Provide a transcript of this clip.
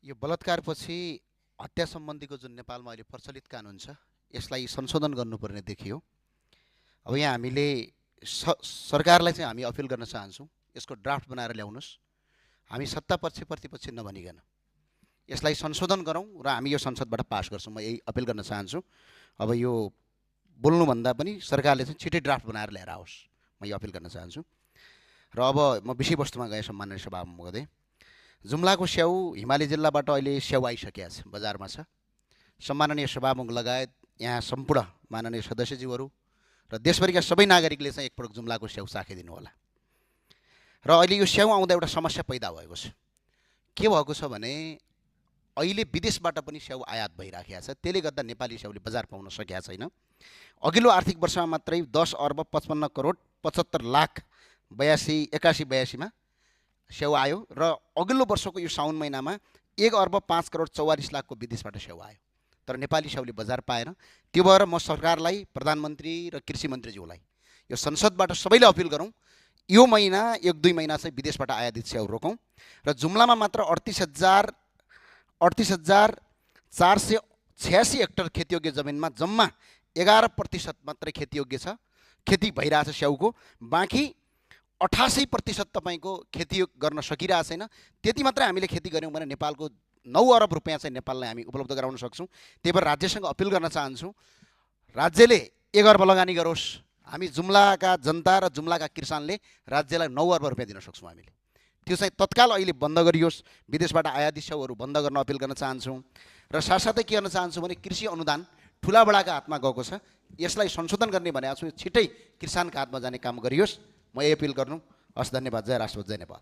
यो बलात्कारपछि हत्या सम्बन्धीको जुन नेपालमा अहिले प्रचलित कानुन छ यसलाई संशोधन गर्नुपर्ने देखियो। अब यहाँ हामीले सरकारलाई चाहिँ हामी अपिल गर्न चाहन्छौँ, यसको ड्राफ्ट बनाएर ल्याउनुहोस्। हामी सत्ता पक्ष प्रतिपक्ष नभनिकन यसलाई संशोधन गरौँ र हामी यो संसदबाट पास गर्छौँ। म यही अपिल गर्न चाहन्छु। अब यो बोल्नुभन्दा पनि सरकारले चाहिँ छिटै ड्राफ्ट बनाएर ल्याएर आओस्, म यो अपिल गर्न चाहन्छु। र अब म विषयवस्तुमा गएँ। सम्माननीय सभामुख महोदय, जुम्लाको स्याउ हिमाली जिल्लाबाट अहिले स्याउ आइसकेको छ, बजारमा छ। सम्माननीय सभामुख लगायत यहाँ सम्पूर्ण माननीय सदस्यज्यूहरू र देशभरिका सबै नागरिकले चाहिँ एकपटक जुम्लाको स्याउ चाखिदिनु होला। र अहिले यो स्याउ आउँदा एउटा समस्या पैदा भएको छ। के भएको छ भने अहिले विदेशबाट पनि स्याउ आयात भइराखेको छ। त्यसले गर्दा नेपाली स्याउले बजार पाउन सकेका छैन। अघिल्लो आर्थिक वर्षमा मात्रै 10 अर्ब 55 करोड 75 लाख 81-82मा स्याउ आयो र अघिल्लो वर्षको यो साउन महिनामा 1 अर्ब 5 करोड 44 लाखको विदेशबाट स्याउ आयो। तर नेपाली स्याउले बजार पाएन। त्यो भएर म सरकारलाई, प्रधानमन्त्री र कृषि मन्त्रीज्यूलाई यो संसदबाट सबैले अपिल गरौँ, यो महिना 1-2 महिना चाहिँ विदेशबाट आयातित स्याउ रोकौँ र जुम्लामा मात्र 38,486 हेक्टर खेतीयोग्य जमिनमा जम्मा 11% मात्रै खेतीयोग्य छ, खेती भइरहेछ स्याउको। बाँकी 88% तपाईँको खेती गर्न सकिरहेको छैन। त्यति मात्रै हामीले खेती गऱ्यौँ भने नेपालको 9 अरब रुपियाँ चाहिँ नेपाललाई हामी उपलब्ध गराउन सक्छौँ। त्यही भएर राज्यसँग अपिल गर्न चाहन्छु, राज्यले 1 अर्ब लगानी गरोस्। हामी जुम्लाका जनता र जुम्लाका किसानले राज्यलाई 9 अर्ब रुपियाँ दिन सक्छौँ। हामीले त्यो चाहिँ तत्काल अहिले बन्द गरियोस्। विदेशबाट आयातित स्याउहरू बन्द गर्न अपिल गर्न चाहन्छौँ। र साथसाथै के गर्न चाहन्छु भने कृषि अनुदान ठुलाबडाका हातमा गएको छ, यसलाई संशोधन गर्ने भनेको छु। छिटै किसानका हातमा जाने काम गरियोस्। म यही अपिल गर्नु। हस्, धन्यवाद। जय राष्ट्र, जय नेपाल।